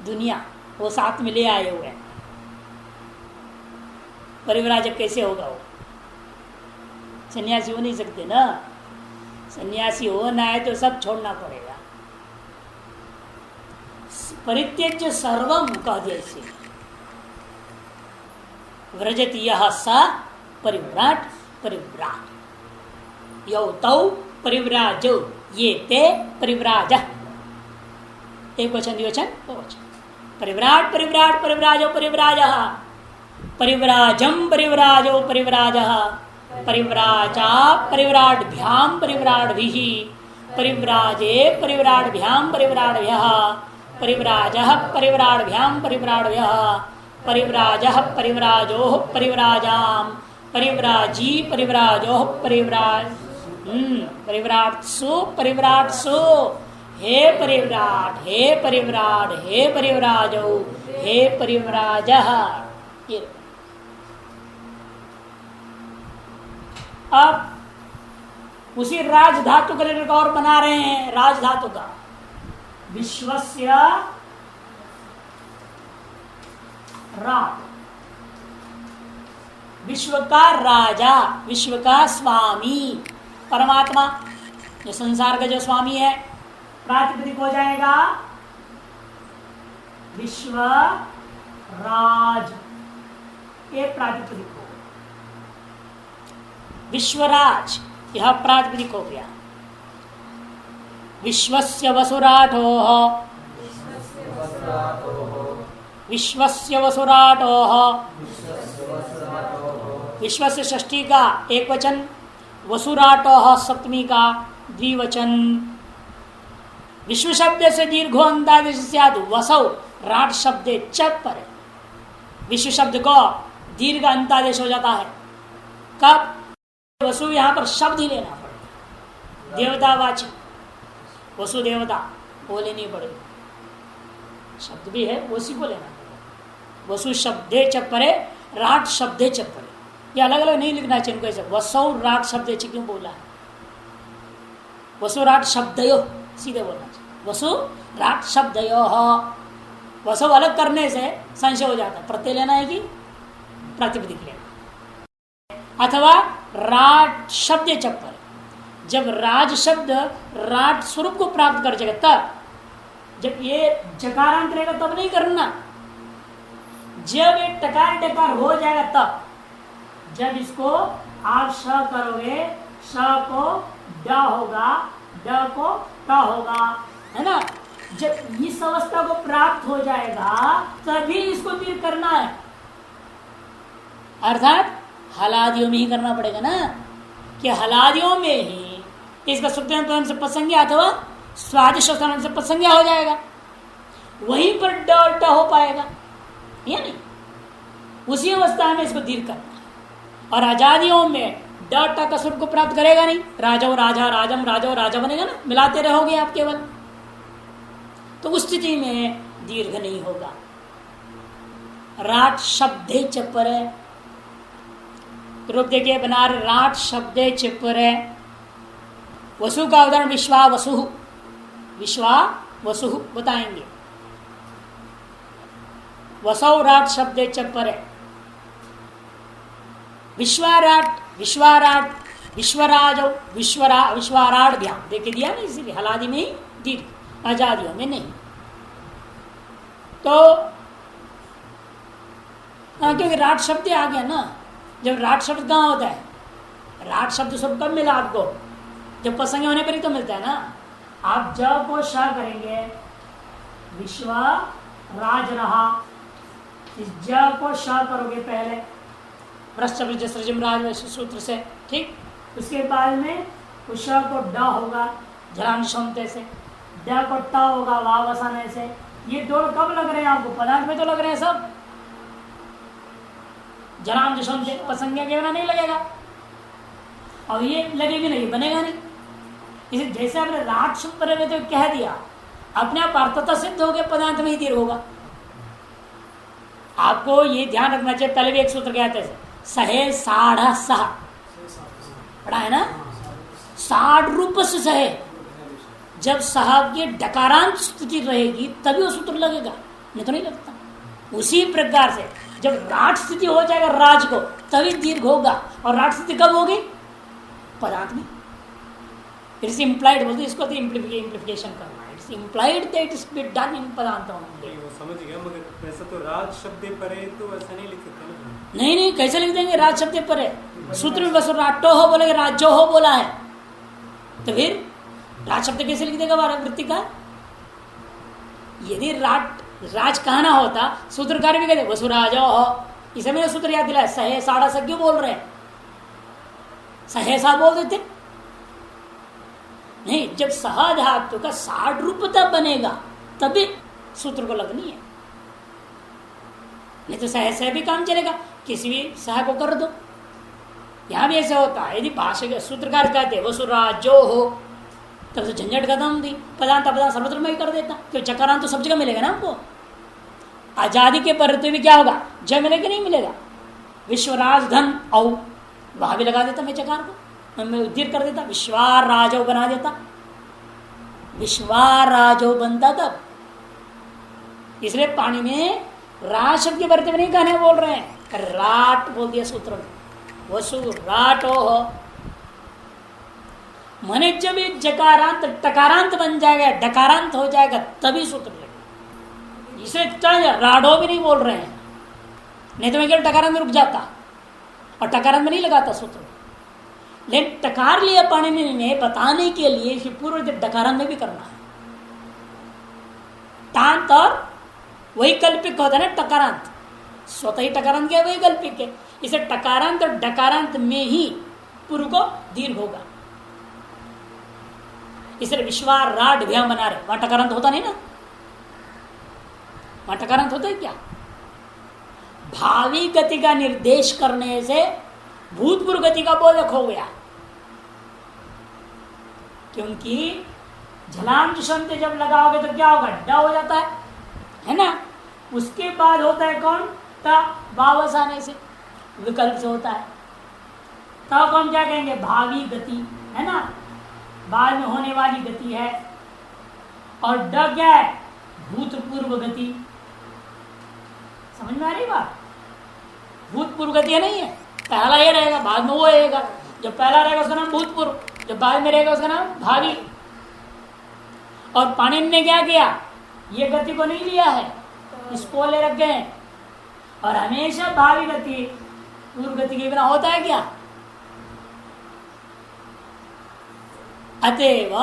दुनिया वो साथ में ले आए हुए हैं। परिव्राजक कैसे होगा वो, सन्यासी हो नहीं सकते ना, सन्यासी होना है तो सब छोड़ना पड़ेगा। परित्यज्य सर्वम कह दिया इसे, व्रजति यह सा परिव्राट परिव्राट, यौ तौ परिव्राजौ ये ते परिव्राज, एक वचन द्विवचन बहुवचन, परिव्राट परिव्राट परिव्राजो परिव्राजः, परिव्राजम परिव्राजो परिव्राजः, परिव्राजा परिव्राड्भ्याम परिव्राड्भिः, परिव्राजे परिव्राड्भ्याम परिव्राड्भ्यः, परिव्राजः परिव्राड्भ्याम परिव्राड्भ्यः, परिव्राजः परिव्राजोः परिव्राजाम्, परिव्राजी परिव्राजोः परिव्राज, परिव्राट्सु परिव्राट्सु, हे परिव्राट हे परिव्राट हे परिव्राजो हे परिव्राजः। अब उसी राज धातु का लेकर और बना रहे हैं, राज धातु का विश्वस्य राट, विश्व का राजा, विश्व का स्वामी परमात्मा, जो संसार का जो स्वामी है, प्रातिपदिक हो जाएगा विश्व राज, ये प्रातिपदिक हो, विश्वराज यह प्रातिपदिक हो गया। विश्वस्य वसुराटोः, विश्वस्य वसुराटोः, विश्वस्य षष्ठी का एक वचन, वसुराटोः सप्तमी का द्विवचन। विश्व शब्द से दीर्घो अंतादेश स्यात् वसौ राट शब्द च पर, विश्व शब्द को दीर्घ अंतादेश हो जाता है कब? वसु यहां पर शब्द ही लेना पड़ेगा, देवतावाची वसु देवता वो लेनी पड़ेगी, शब्द भी है उसी को लेना पड़ेगा। वसु शब्दे च परे, राट शब्दे च परे, ये अलग अलग नहीं लिखना चाहिए इनको ऐसे। वसौ राट शब्दे च क्यों बोला है? वसु राट शब्दयो सीधे बोलना चाहिए, वसु राट शब्दयो। वसु अलग करने से संशय हो जाता है, प्रत्यय लेना है कि प्रातिपदिक लेना, अथवा राट शब्द चप्पर, जब राज शब्द राट स्वरूप को प्राप्त कर जाएगा तब, जब ये जकारांत रहेगा तब नहीं करना, जब ये टकार डकार हो जाएगा तब, जब इसको आप श करोगे, श को ड होगा, ड को ट होगा, है ना, जब इस अवस्था को प्राप्त हो जाएगा तभी इसको दीर्घ करना है, अर्थात हलादियों में ही करना पड़ेगा ना, कि हलादियों में ही इसका सुप्तांत से प्रसंज्ञा अथवा स्वादिष्ट से प्रसंज्ञा हो जाएगा, वहीं पर ड ट हो पाएगा, या नहीं, उसी अवस्था में इसको दीर्घ करना है। और आजादियों में ड ट का स्वरूप को प्राप्त करेगा नहीं, राजो राजा राजम राजो राजा बनेगा ना, मिलाते रहोगे आप केवल, तो उस स्थिति में दीर्घ नहीं होगा। राट शब्दे चपर है, रूप देखिए बना रहे, राट शब्दे चपर है। वसु का उदाहरण विश्वा वसु, विश्वा वसु बताएंगे। वसौ राट शब्दे चपर है, विश्वाराट विश्वाराट विश्वराजो विश्वाराट, ध्यान देखे दिया ना, इसीलिए हलादि में ही दीर्घ, आजादियों में नहीं। तो क्योंकि राट शब्द आ गया ना, जब राट शब्द कहाँ होता है, राट शब्द सब कब मिला आपको, जब प्रसंग होने पर ही तो मिलता है ना। आप जब को श करेंगे, विश्व राज रहा, इस जब को श करोगे पहले राज सूत्र से, ठीक, उसके बाद में उस श को ड होगा जलांशमते से, ड को ट होगा वावसाने से। ये दोनों कब लग रहे हैं आपको, पदार्थ में तो लग रहे हैं सब, जलाम जशों से प्रसंज्ञा के बिना नहीं लगेगा, और ये लगेगी नहीं, बनेगा नहीं। इसे जैसे आपने राट शब्द में तो कह दिया, अपने आप अर्थता सिद्ध हो गया, पदार्थ में ही दीर्घ होगा। आपको ये ध्यान रखना चाहिए, पहले भी एक सूत्र कहते हैं, सहे साढ़ा सह, पढ़ा है ना, साढ़ रूप से सहे, जब सह की डकारांत स्थिति रहेगी तभी वो सूत्र लगेगा, नहीं तो नहीं लगता। उसी प्रकार से जब राट स्थिति हो जाएगा राज को, तभी दीर्घ होगा। और राट स्थिति कब होगी, पदार्थ में। इट्स इम्प्लाइड बोलते, इसको तो इम्प्लीफिकेशन करना है, it's implied that is be done in पदार्थों।
समझ गया, मगर वैसा तो राज शब्द परे तो ऐसा नहीं लिख सकते ना।
नहीं, कैसे लिख देंगे राज शब्द परे, सूत्र में बस राटो हो बोलेंगे, राज्यो हो बोला है, तो फिर राज शब्द कैसे लिख देगा वृत्ति का। यदि राज कहना होता, सूत्रकार भी कहते वसुराजो हो, इसे मैंने सूत्र याद दिलाया, सहे साढ़ा सा क्यों बोल रहे हैं, सहेसा बोल देते नहीं। जब सह धातु का साढ़ रूपता बनेगा तभी सूत्र को लगनी है, नहीं तो सह भी काम चलेगा, किसी भी सह को कर दो। यहां भी ऐसा होता है, यदि भाषा के सूत्रकार कहते वसुराजो हो, तब तो झंझट खत्म थी, पदांत अपदांत सर्वत्र में ही कर देता, क्यों चकारांत तो सब जगह मिलेगा ना हमको। आजादी के परत्व भी क्या होगा, जय मिलेगा नहीं मिलेगा। विश्वराज धन औ, वहां भी लगा देता मैं चकार को, मैं उद्दीर कर देता, विश्वाराजो बना देता, विश्वाराजो बनता तब। इसलिए पाणी में रा शब्द के वर्त में नहीं कहने बोल रहे हैं, राट बोल दिया सूत्र में, वसु राट हो मने जब ये जकारांत टकारांत बन जाएगा, डकारांत हो जाएगा तभी सूत्र लगेगा। इसे राडो भी नहीं बोल रहे हैं, नहीं तो मैं क्या टकारांत में रुक जाता और टकारांत में नहीं लगाता सूत्र। लेकिन टकार लिया पाणिनि ने बताने के लिए कि पूर्व डकारांत में भी करना है। टांत और वैकल्पिक होता है ना टकारांत, स्वतः ही टकारांत क्या वैकल्पिक है, इसे टकारांत और डकारांत में ही पूर्व को दीर्घ होगा। इसलिए विश्वाराढ़ भ्याम बना रहे, वहां टकारांत होता नहीं ना, वहां टकारांत होता है क्या? भावी गति का निर्देश करने से भूतपूर्व गति का बोधक हो गया, क्योंकि झलांश शब्द जब लगाओगे तो क्या होगा, ड हो जाता है ना। उसके बाद होता है कौन, ता, वावस आने से विकल्प से होता है। तब हम क्या कहेंगे, भावी गति है ना, बाद में होने वाली गति है। और ड क्या है, भूतपूर्व गति। समझ में आ रही बात, भूतपूर्व गति नहीं है, पहला ये रहेगा बाद में वो रहेगा। जो पहला रहेगा उसका नाम भूतपूर्व, जो बाद में रहेगा उसका नाम भावी। और पाणिनि ने क्या किया, ये गति को नहीं लिया है, इसको ले रख गए। और हमेशा भावी गति पूर्व गति के बिना होता है क्या, अतएव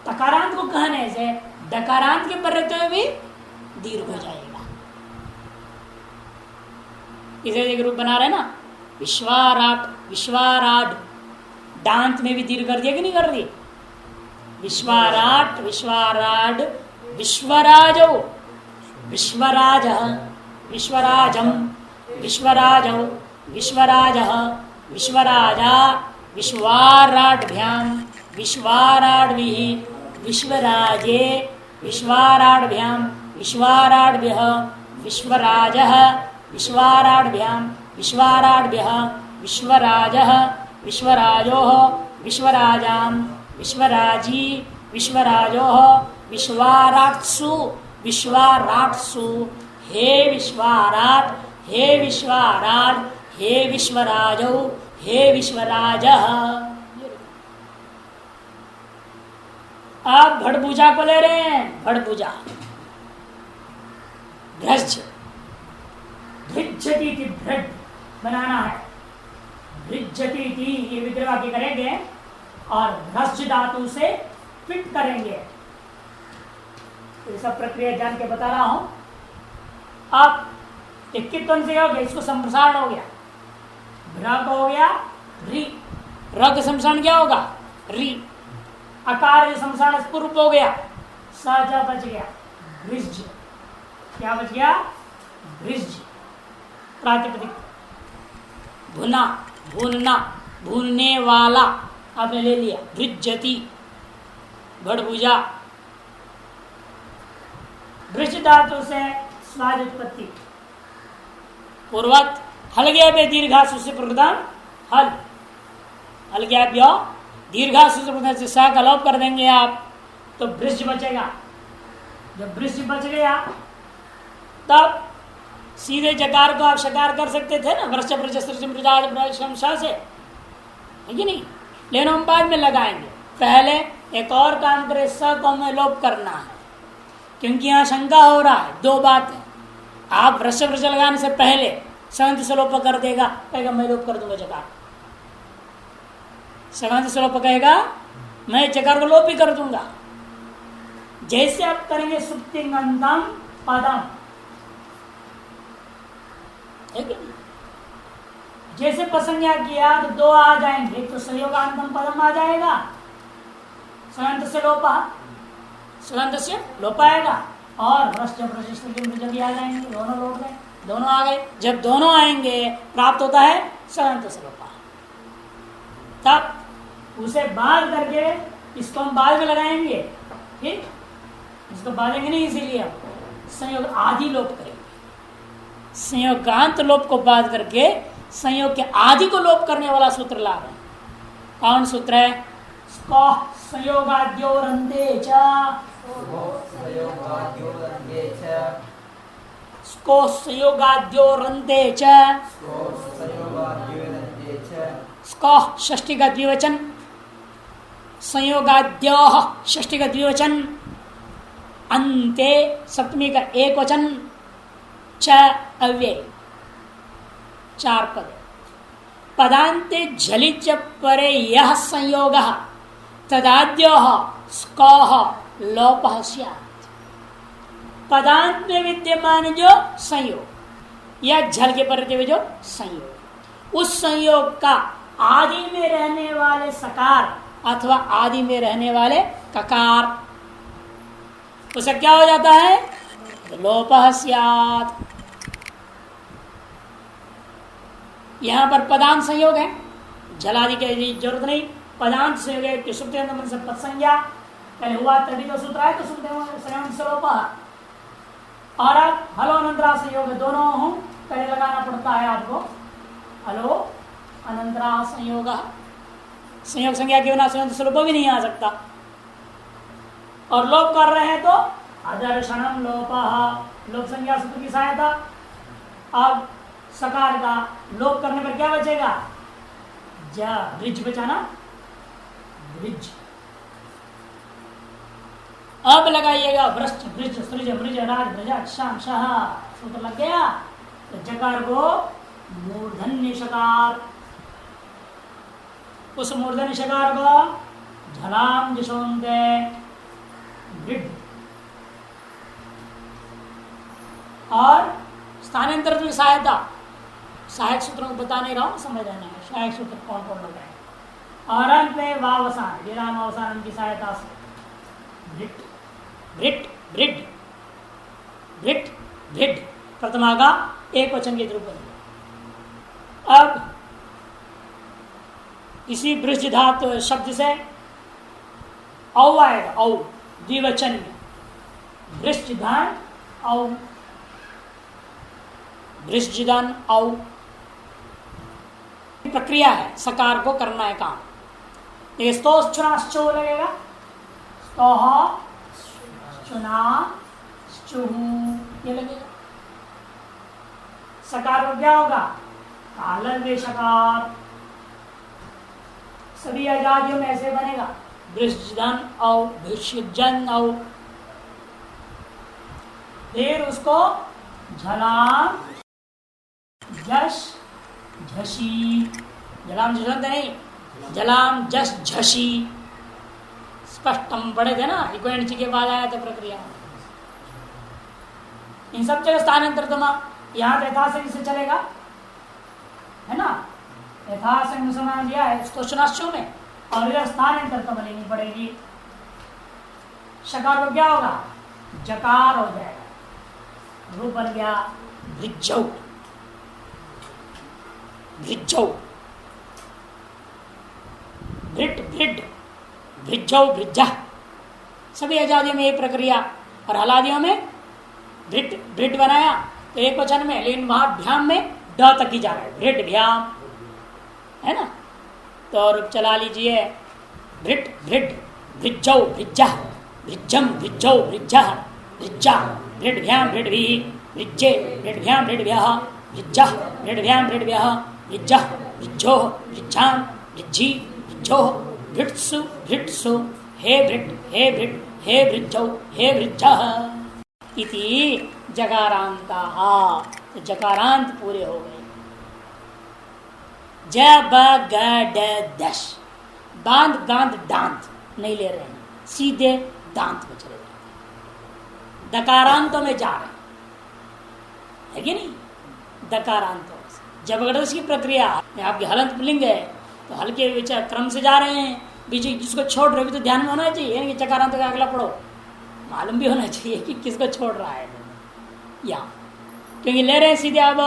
तकारांत को कहने से डकारांत के पर्यत में भी दीर्घ हो जाएगा। इसे एक रूप बना रहे ना, विश्वाराट, विश्वाराट, डांत में भी दीर्घ कर दिया कि नहीं कर दी, विश्वाराट, विश्वाराड, विश्वराजो, विश्वराज, विश्वराजम, विश्वराजो, विश्वराज, विश्वराजा, विश्वाराढ़भ्याम, विश्वाराढ़भिः, विश्वराजे, विश्वाराढ़भ्याम, विश्वाराढ़भ्यः, विश्वराजः, विश्वाराढ़भ्याम, विश्वाराढ़भ्यः, विश्वराजः, विश्वराजोः, विश्वराजाम, विश्वराजी, विश्वराजोः, विश्वाराट्सु, विश्वाराट्सु, हे विश्वाराट, हे विश्वाराट, हे विश्वराजौ, हे विश्वराजः। आप भड़भुजा को ले रहे हैं, भड़भुजा, भ्रज, भृज्यति थी, भ्रज बनाना है, भृज्यति थी, ये विग्रह वाक्य करेंगे और भ्रज धातु से फिट करेंगे। ये सब प्रक्रिया जान के बता रहा हूं। अब कितवन से हो गया, इसको संप्रसारण हो गया, भ्र हो गया री, र का संप्रसारण क्या होगा, री, अकार जो संप्रसारण पूर्व हो गया, स बच गया, भृज, क्या बच गया, भृज, प्रातिपदिक, भुना, भूनना, भूनने वाला आपने ले लिया, भृज्यति, भड़भुजा, भृज धातु से स्वाद उत्पत्ति, पूर्वत, हल गया पे दीर्घासु से प्रदान, हल, हल गया प्यो दीर्घासु से प्रदान से सा का लोप कर देंगे आप, तो भृज बचेगा। जब भृज बच गया तब सीधे जकार को आप शकार कर सकते थे ना, वृक्ष प्रशंसा से, है कि नहीं, लेकिन हम बाद में लगाएंगे। पहले एक और काम करें, स को हमें लोप करना है, क्योंकि यहाँ शंका हो रहा है। दो बात है, आप वृक्ष लगाने से पहले संत से लोप कर देगा, कहेगा मैं लोप कर दूंगा जकार, संत से लोप कहेगा मैं जकार को लोप ही कर दूंगा। जैसे आप करेंगे सुप्तिंगंतम पदम, जैसे प्रसंज्ञा किया तो दो आ जाएंगे, तो संयोगांतम पदम आ जाएगा, संत से लोपा, संत से लोपाएगा, और भ्रष्ट भी आ जाएंगे, दोनों लोप गए, दोनों आ गए। जब दोनों आएंगे प्राप्त होता है संत से लोपा। तब उसे बाद करके इसको हम बाद में लगाएंगे, ठीक, इसको बांधेंगे नहीं, इसीलिए हम संयोग आदि लोप करेंगे, संयोगांत लोप को बाद करके संयोग के आदि को लोप करने वाला सूत्र ला रहे हैं। कौन सूत्र है, संयोगाद्योरन्ते च, स्को संयोगाद्यो रंते च स्को षष्ठी का द्विवचन, संयोगाद्य षष्ठी का द्विवचन, अंते सप्तमी का एक वचन, च अव्यय, चार पद। पदांते झलिच परे यह संयोग तदाद्य स्कः लोपः स्यात्। पदांत में विद्यमान जो संयोग या झल के परते हुए जो संयोग, उस संयोग का आदि में रहने वाले सकार अथवा आदि में रहने वाले ककार, उसे क्या हो जाता है? लोपः स्यात्। यहां पर पदांत संयोग है, झलादि की जरूरत नहीं। पदांत संयोग है कि सुप्त मन से पद संज्ञा पहले हुआ तभी तो सूत्र है, तो सुप्त लोपः। और अब हलो अनंतरा संयोग दोनों हूं पहले लगाना पड़ता है आपको। हलो अनंतरा संयोग, संयोग संज्ञा के बिना संयोग स्वरूप भी नहीं आ सकता। और लोप कर रहे हैं तो अदर्शनम लोपः, लोप संज्ञा सूत्र की सहायता। अब सकार का लोप करने पर क्या बचेगा? रिज बचा ना, रिज। अब लगाइएगा भ्रष्ट भ्रज सृज मृज राज भ्रज शाम शाह, सूत्र लग गया। तो जकार को मूर्धन्य शकार, उस मूर्धन्य शकार को झलाम जशोंते वृद्ध, और स्थानांतरित की सहायता, सहायक सूत्रों को बता नहीं रहा हूं, समझ लेना है सहायक सूत्र कौन कौन लग रहे हैं। और अंत में वावसान, विराम अवसान की सहायता से भृट भृट भृड भृट भृड प्रथमा का एक वचन के रूप में। अब इसी भृज धातु शब्द से औ आएगा, औ द्विवचन में, भृष्टधान औ, भृष्टधान औ। प्रक्रिया है, सकार को करना है काम। ये स्तोश्चुनाश्चो लगेगा, स्तोह चुना चुहू ये लगेगा। सकार को क्या होगा? कालव्य सकार। सभी आजादियों में ऐसे बनेगा, भृष्टजन औ भृष्यजन औ। फिर उसको झलाम जश झसी, झलाम झलंत नहीं, झलाम जश झसी, स्पष्ट हम पढ़े थे ना, इक्वेंट के बाद आया था प्रक्रिया। इन सब जगह स्थानांतरितमा, यहाँ तो यथासंग से चलेगा, है ना, यथासंग मुसलमान दिया है स्तोषणाश्चों में, और इधर स्थानांतरितमा लेनी पड़ेगी। शकार को क्या होगा? जकार हो जाएगा, रूप बन गया भृज्जौ, भृज्जौ, भृट भृड, भृज्जौ भृज्जा। सभी अजादियों में ये प्रक्रिया, और हलादियों में भृट भृट बनाया तो एक वचन में, लेकिन वहां भ्याम में ड तक ही जा रहा है, भृट भ्याम, है ना। तो और चला लीजिए, भृट भृड भृज्जौ भृज्जा, भृज्जम भृज्जौ भृज्जा, भृज्जा भृट भ्याम भृट भी, भृज्जे भृट भ्याम भृट भ्यः, भृज्जा भृट भ्याम भृट भ्यः, भृज्जा भृज्जो भृज्जाम भृज्जी भृज्जो, भृत्सु भृत्सु, हे भृट हे भृट हे भृज्जौ हे भृज्जः इति जकारांताः। तो जकारांत पूरे हो गए। ज ब ग ड दश, दांत दांत दांत नहीं ले रहे हैं, सीधे दांत में चले जाते, दकारांतों में जा रहे हैं, है कि नहीं। दकारांतों से जबरदस्त की प्रक्रिया, आपके हलंत लिंग है तो हल्के विचार क्रम से जा रहे हैं, बीच जिसको छोड़ रहे तो ध्यान में होना चाहिए कि चकारांत का अगला पढ़ो, मालूम भी होना चाहिए कि किसको छोड़ रहा है या, क्योंकि ले रहे हैं सीधे अब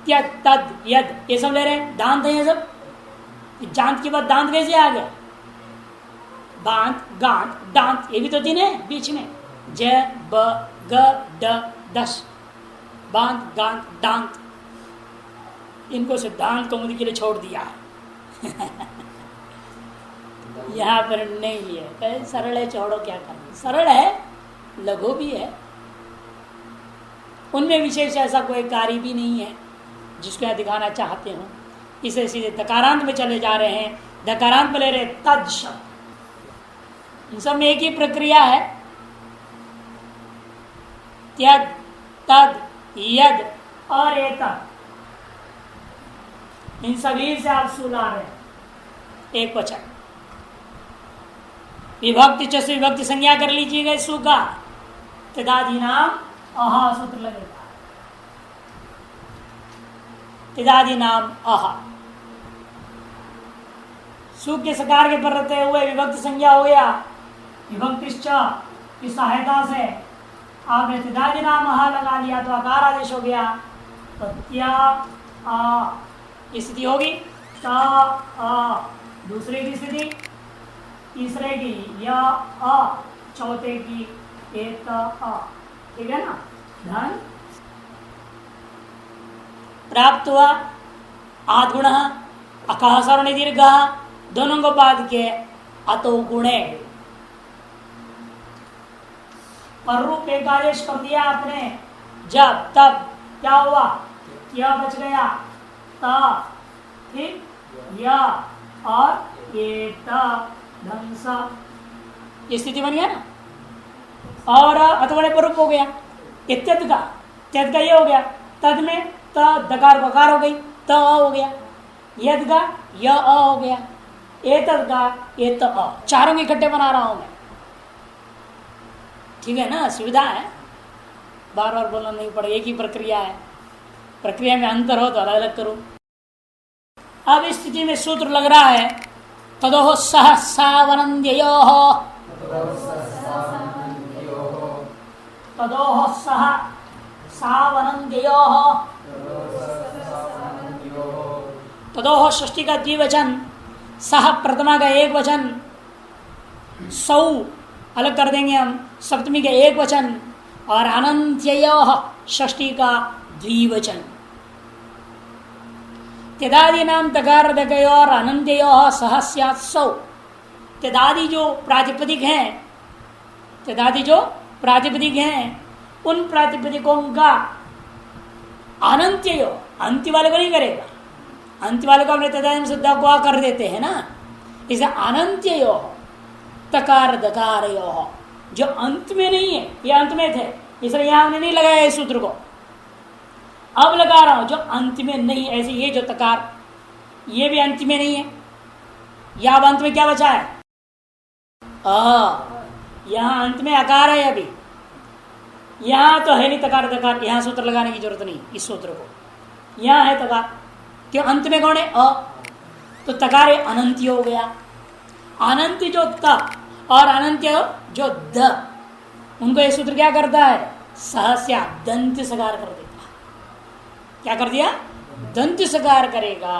त्यज तद यद ये सब ले रहे हैं, दांत है ये सब। जांत के बाद दांत कैसे आ गया? बांत गांत दांत, ये भी तो तीन है बीच में, ज ब ग ड दश, बांत गांत दांत, इनको सिद्धांत कौमुदी के लिए छोड़ दिया है। यहाँ पर नहीं है, सरल है, छोड़ो क्या करना, सरल है, लघु भी है। उनमें विशेष ऐसा कोई कार्य भी नहीं है जिसको यहाँ दिखाना चाहते हो। इसे सीधे दकारांत में चले जा रहे हैं। दकारांत में ले रहे तद शब्द, इन सब में एक ही प्रक्रिया है। त्यद, तद, यद और एतद, इन सभी से आप सुला रहे हैं एक वचन। विभक्ति च से विभक्ति संज्ञा कर लीजिएगा सु का, तदादि नाम अहा सूत्र लगेगा। तदादि नाम अहा, सु के सकार के पर रहते हुए विभक्ति संज्ञा हो गया। विभक्तिश्च की सहायता से आपने तदादि नाम अहा लगा लिया तो आकार आदेश हो गया। तो त्या आ स्थिति होगी, ता आ दूसरे की स्थिति, तीसरे की या आ, चौथे की एक आ, ठीक है ना। धन प्राप्त हुआ, आधुण अकासरण दीर्घ दोनों को बाद के अतो गुणे पर रूप एक आदेश कर दिया आपने। जब तब क्या हुआ, क्या बच गया, ता, ठीक, या और ये धंसा, ये स्थिति बन गया ना। और अतुगुणे पर रूप हो गया। त्यद का ये हो गया। तद में त दकार बकार हो गई, त हो गया। यद का य हो गया। एतद का ये त, चारों के इकट्ठे बना रहा हूं मैं, ठीक है ना। सुविधा है, बार बार बोलना नहीं पड़े, एक ही प्रक्रिया है। प्रक्रिया में अंतर हो तो अलग अलग करो। अब इस स्थिति में सूत्र लग रहा है तदोह सह सावनंद्यो, तदोह सह सावनंद्यो, तदोह षष्ठी का द्विवचन, सह प्रथमा का एक वचन, सौ अलग कर देंगे हम, सप्तमी का एक वचन, और अनंत्ययोः षष्ठी का द्विवचन। त्यदादि नाम तकार दकयो और अनंत्ययोः सह स्यात् सौ। त्यदादि जो प्रातिपदिक हैं, त्यदादि जो प्रातिपदिक हैं, उन प्रातिपदिकों का अनंत्यो, अंत्य वाले को नहीं करेगा। अंत्य वाले को अपने तदादि से द को कर देते हैं ना, इसे अनंत्यो तकार दकारयो, जो अंत में नहीं है, ये अंत में थे इसलिए यहां हमने नहीं लगाया इस सूत्र को। अब लगा रहा हूं जो अंत में नहीं, ऐसे ये जो तकार ये भी अंत में नहीं है। या अब अंत में क्या बचा है, यहां अंत में आकार है। अभी यहां तो है नहीं तकार दकार, यहां सूत्र लगाने की जरूरत नहीं इस सूत्र को। यहां है तकार, क्यों अंत में कौन है अ, तो तकार अनंत्य हो गया। अनंत्य जो त और अनंत्य जो द, उनको ये सूत्र क्या करता है, सहस्या दंत सकार कर देता। क्या कर दिया, दंत सकार करेगा।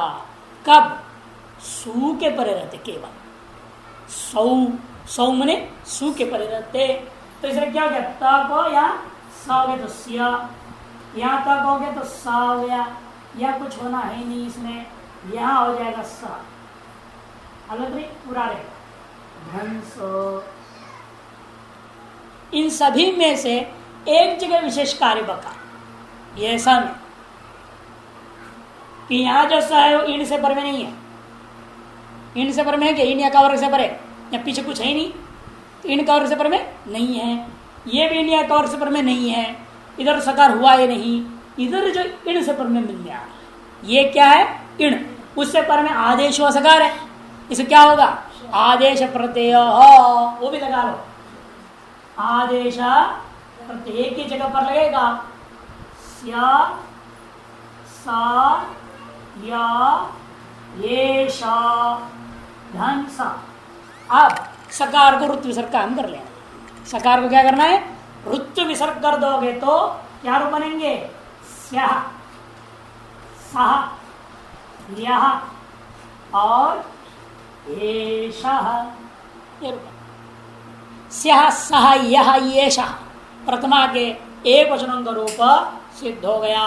कब, सू के परे रहते, केवल सौ, सौ मने सू के परे रहते। तो इसलिए क्या हो गया, त को या सा हो गया तो सिया, यहाँ तक हो गया तो सा हो गया, या कुछ होना है नहीं इसमें, यहाँ हो जाएगा सा, अलग नहीं पूरा रहेगा धंस। इन सभी में से एक जगह विशेष कार्य बका, ये ऐसा नहीं कि यहां जो सा है वो इन से पर में नहीं है। इन से पर में है कि इन या का वर्ग से परे, या पीछे कुछ है ही नहीं, तो इन का वर्ग से पर में नहीं है। ये भी इन या का वर्ग से पर में नहीं है। इधर सकार हुआ ये नहीं, इधर जो इन से पर में मिल गया, ये क्या है इन, उससे पर में आदेश हुआ सकार है। इसे क्या होगा, आदेश प्रत्यय, वो भी लगा लो, आदेश प्रत्यय की जगह पर लगेगा स्या, सा, या, ये, शा, धन, सा। अब सकार को ऋतु विसर्ग का हम कर लेना। सकार को क्या करना है, ऋतु विसर्ग कर दोगे तो क्या रूप बनेंगे, स्याह, सह, यह और एषः, ये रूप स्याह, सह, यह, येषः प्रथमा के एक वचनों का रूप सिद्ध हो गया।